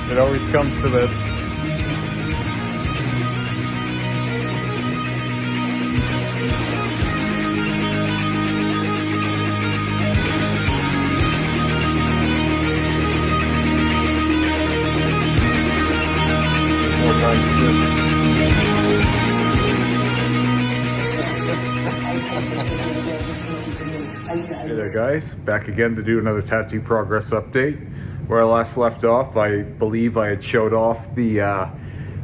It always comes to this. More nice shit. Hey there guys, back again to do another tattoo progress update. Where I last left off, I believe I had showed off the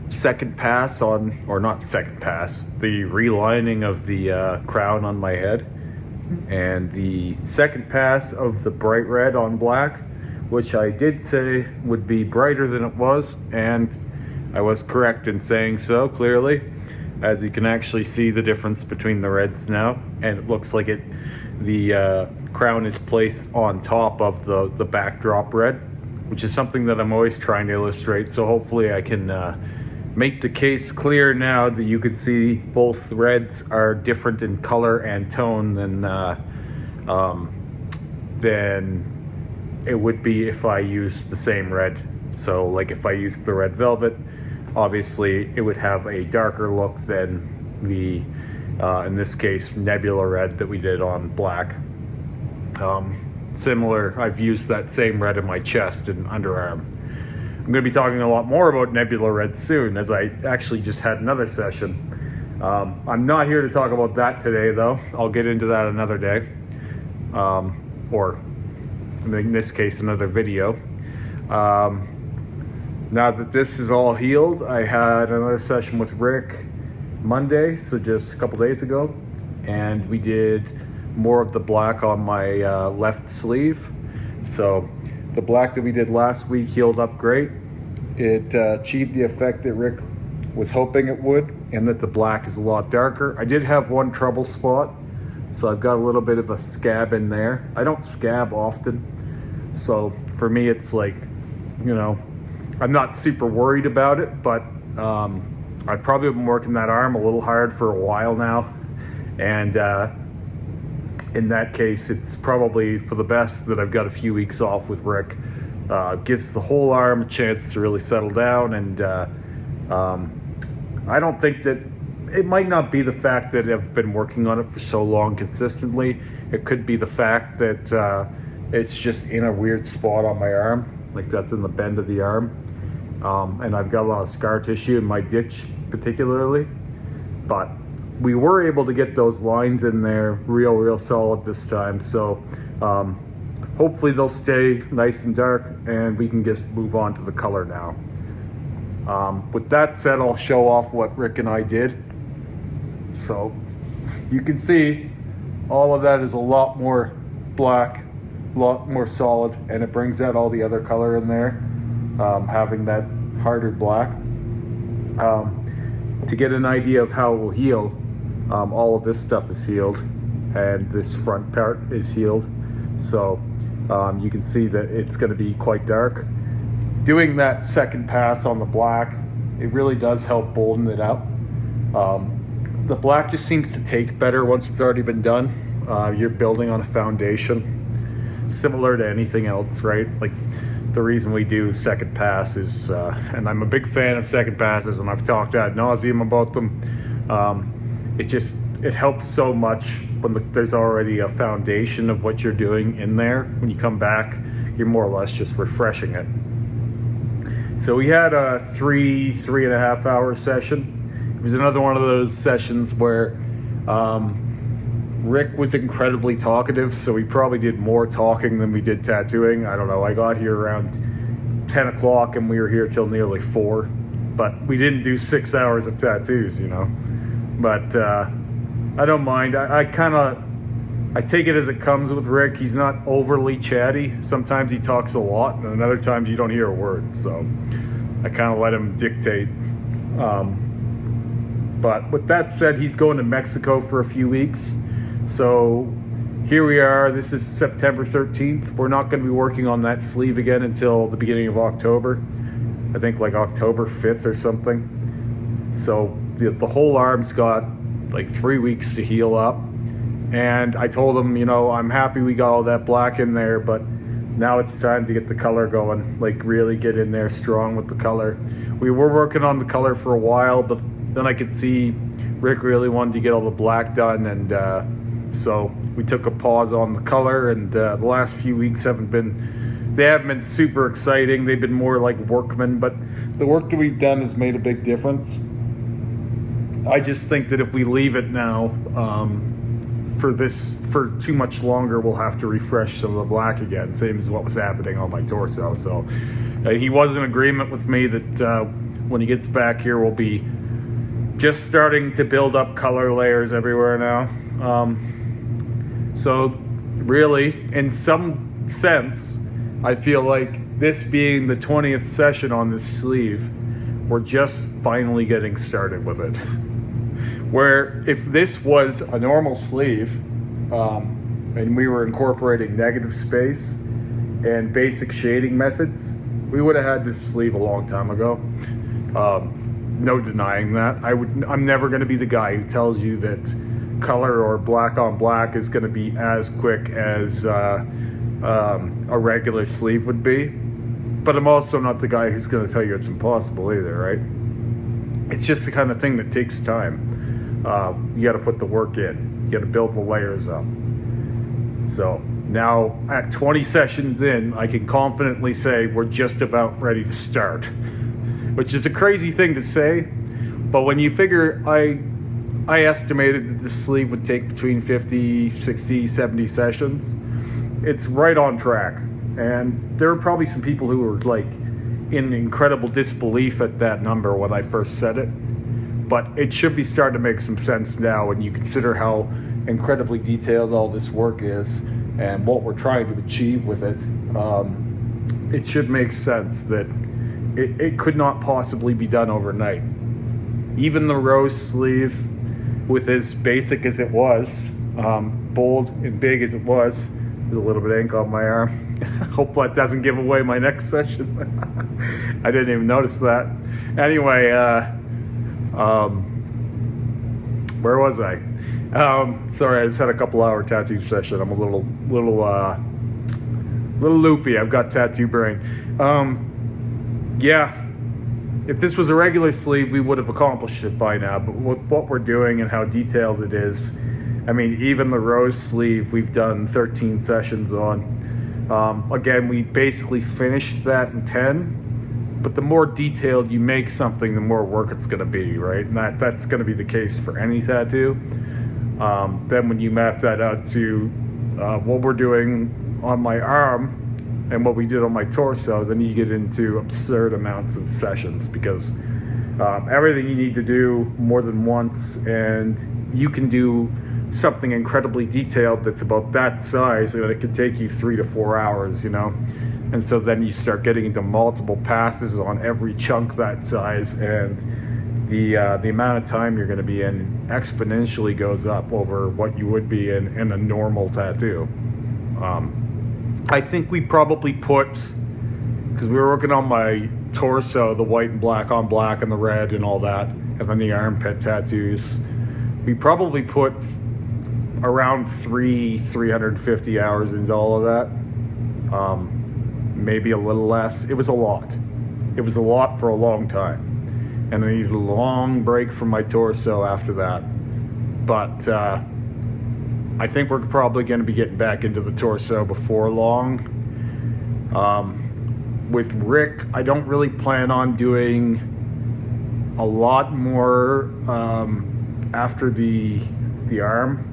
second pass on, or not second pass, the relining of the crown on my head, and the second pass of the bright red on black, which I did say would be brighter than it was, and I was correct in saying so, clearly, as you can actually see the difference between the reds now, and it looks like the crown is placed on top of the backdrop red, which is something that I'm always trying to illustrate. So hopefully I can make the case clear now that you can see both reds are different in color and tone than it would be if I used the same red. So like if I used the red velvet, obviously it would have a darker look than the in this case nebula red that we did on black. Similar, I've used that same red in my chest and underarm. I'm going to be talking a lot more about nebula red soon, as I actually just had another session. I'm not here to talk about that today though. I'll get into that another day, or in this case another video. Now that this is all healed, I had another session with Rick Monday, so just a couple days ago, and we did more of the black on my left sleeve. So the black that we did last week healed up great. It achieved the effect that Rick was hoping it would, and that the black is a lot darker. I did have one trouble spot, so I've got a little bit of a scab in there. I don't scab often, so for me it's like, you know, I'm not super worried about it, but I've probably been working that arm a little hard for a while now, and in that case, it's probably for the best that I've got a few weeks off with Rick. Gives the whole arm a chance to really settle down, and I don't think that, it might not be the fact that I've been working on it for so long consistently. It could be the fact that it's just in a weird spot on my arm, like that's in the bend of the arm. And I've got a lot of scar tissue in my ditch particularly, but we were able to get those lines in there real solid this time. So hopefully they'll stay nice and dark and we can just move on to the color now. With that said, I'll show off what Rick and I did. So you can see all of that is a lot more black, a lot more solid, and it brings out all the other color in there, having that harder black. To get an idea of how it will heal, all of this stuff is healed and this front part is healed, so you can see that it's going to be quite dark. Doing that second pass on the black, it really does help bolden it out. The black just seems to take better once it's already been done. You're building on a foundation similar to anything else, right? Like the reason we do second pass is, and I'm a big fan of second passes and I've talked ad nauseum about them. It helps so much when there's already a foundation of what you're doing in there. When you come back, you're more or less just refreshing it. So we had a 3.5 hour session. It was another one of those sessions where Rick was incredibly talkative, so we probably did more talking than we did tattooing. I don't know, I got here around 10 o'clock and we were here till nearly 4, but we didn't do 6 hours of tattoos, you know. But I don't mind. I take it as it comes with Rick. He's not overly chatty. Sometimes he talks a lot, and other times you don't hear a word. So I kind of let him dictate. But with that said, he's going to Mexico for a few weeks. So here we are. This is September 13th. We're not going to be working on that sleeve again until the beginning of October. I think like October 5th or something. So the whole arm's got like 3 weeks to heal up. And I told him, you know, I'm happy we got all that black in there, but now it's time to get the color going, like really get in there strong with the color. We were working on the color for a while, but then I could see Rick really wanted to get all the black done, and so we took a pause on the color, and the last few weeks haven't been super exciting. They've been more like workmen, but the work that we've done has made a big difference. I just think that if we leave it now for too much longer, we'll have to refresh some of the black again, same as what was happening on my torso. So he was in agreement with me that when he gets back here, we'll be just starting to build up color layers everywhere now. So really, in some sense, I feel like this being the 20th session on this sleeve, we're just finally getting started with it. Where if this was a normal sleeve, and we were incorporating negative space and basic shading methods, we would have had this sleeve a long time ago. No denying that. I'm never going to be the guy who tells you that color or black on black is going to be as quick as a regular sleeve would be. But I'm also not the guy who's going to tell you it's impossible either, right? It's just the kind of thing that takes time. You got to put the work in. You got to build the layers up. So now at 20 sessions in, I can confidently say we're just about ready to start, which is a crazy thing to say. But when you figure I estimated that this sleeve would take between 50, 60, 70 sessions, it's right on track. And there are probably some people who were like in incredible disbelief at that number when I first said it. But it should be starting to make some sense now when you consider how incredibly detailed all this work is and what we're trying to achieve with it. It should make sense that it could not possibly be done overnight. Even the rose sleeve, with as basic as it was, bold and big as it was, there's a little bit of ink on my arm. Hope that doesn't give away my next session. I didn't even notice that. Anyway, where was I? Sorry, I just had a couple hour tattoo session. I'm a little loopy. I've got tattoo brain. Yeah, if this was a regular sleeve, we would have accomplished it by now. But with what we're doing and how detailed it is, I mean, even the rose sleeve, we've done 13 sessions on. Again, we basically finished that in 10. But the more detailed you make something, the more work it's going to be, right? And that's going to be the case for any tattoo. Then when you map that out to what we're doing on my arm and what we did on my torso, then you get into absurd amounts of sessions, because everything you need to do more than once, and you can do something incredibly detailed that's about that size, and it could take you 3 to 4 hours, you know? And so then you start getting into multiple passes on every chunk that size, and the amount of time you're going to be in exponentially goes up over what you would be in a normal tattoo. I think we probably put, because we were working on my torso, the white and black on black and the red and all that, and then the armpit tattoos, we probably put around 350 hours into all of that. Maybe a little less. It was a lot. It was a lot for a long time. And I needed a long break from my torso after that. But I think we're probably going to be getting back into the torso before long. With Rick, I don't really plan on doing a lot more after the arm.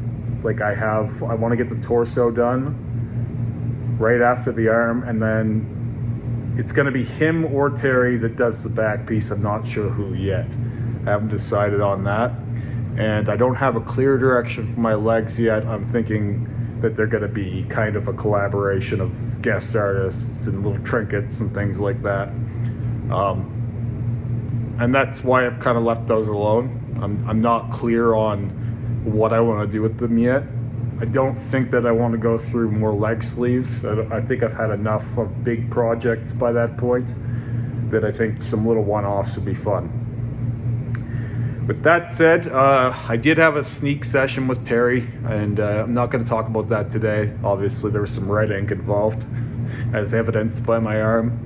Like I want to get the torso done right after the arm, and then it's going to be him or Terry that does the back piece. I'm not sure who yet. I haven't decided on that, and I don't have a clear direction for my legs yet. I'm thinking that they're going to be kind of a collaboration of guest artists and little trinkets and things like that, and that's why I've kind of left those alone. I'm not clear on what I want to do with them yet. I don't think that I want to go through more leg sleeves. I think I've had enough of big projects by that point that I think some little one-offs would be fun. With that said, I did have a sneak session with Terry, and I'm not going to talk about that today. Obviously, there was some red ink involved. as evidenced by my arm.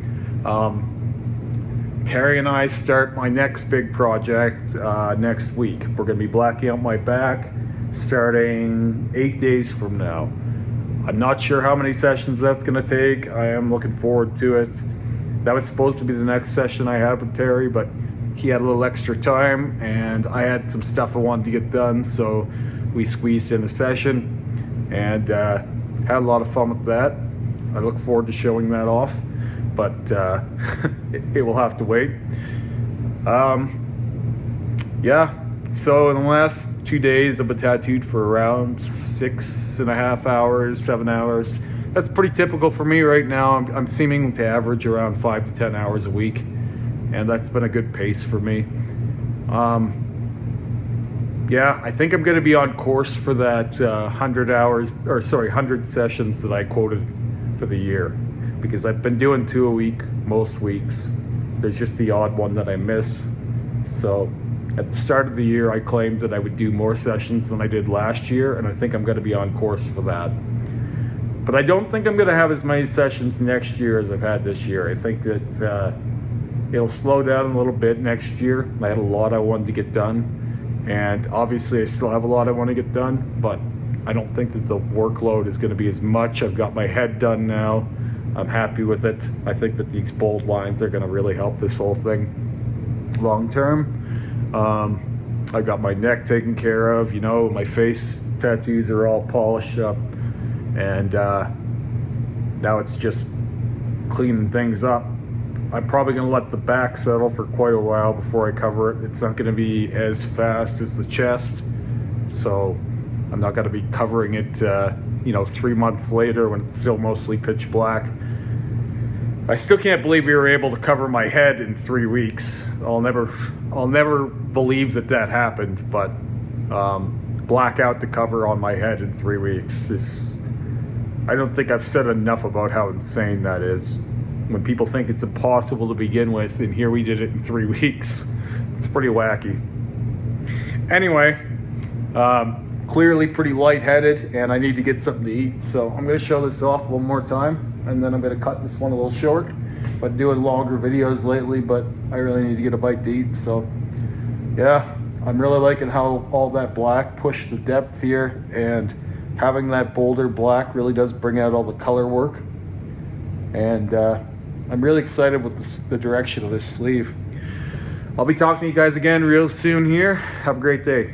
Terry and I start my next big project next week. We're going to be blacking out my back starting 8 days from now. I'm not sure how many sessions that's going to take. I am looking forward to it. That was supposed to be the next session I had with Terry, but he had a little extra time and I had some stuff I wanted to get done, so we squeezed in a session and had a lot of fun with that. I look forward to showing that off, but it will have to wait. Yeah, so in the last 2 days I've been tattooed for around 6.5 hours, 7 hours. That's pretty typical for me right now. I'm seeming to average around 5 to 10 hours a week, and that's been a good pace for me. Yeah, I think I'm going to be on course for that 100 sessions that I quoted for the year, because I've been doing 2 a week most weeks. There's just the odd one that I miss. So at the start of the year, I claimed that I would do more sessions than I did last year, and I think I'm going to be on course for that. But I don't think I'm going to have as many sessions next year as I've had this year. I think that it'll slow down a little bit next year. I had a lot I wanted to get done, and obviously I still have a lot I want to get done, but I don't think that the workload is going to be as much. I've got my head done now. I'm happy with it. I think that these bold lines are going to really help this whole thing long term. I got my neck taken care of. You know, my face tattoos are all polished up, and now it's just cleaning things up. I'm probably going to let the back settle for quite a while before I cover it. It's not going to be as fast as the chest, so I'm not going to be covering it 3 months later when it's still mostly pitch black. I still can't believe we were able to cover my head in 3 weeks. I'll never believe that happened, but blackout to cover on my head in 3 weeks is, I don't think I've said enough about how insane that is. When people think it's impossible to begin with, and here we did it in 3 weeks. It's pretty wacky. Anyway, clearly pretty lightheaded, and I need to get something to eat, so I'm going to show this off one more time, and then I'm going to cut this one a little short. I've been doing longer videos lately, but I really need to get a bite to eat. So yeah, I'm really liking how all that black pushed the depth here, and having that bolder black really does bring out all the color work. And I'm really excited with the direction of this sleeve. I'll be talking to you guys again real soon here. Have a great day.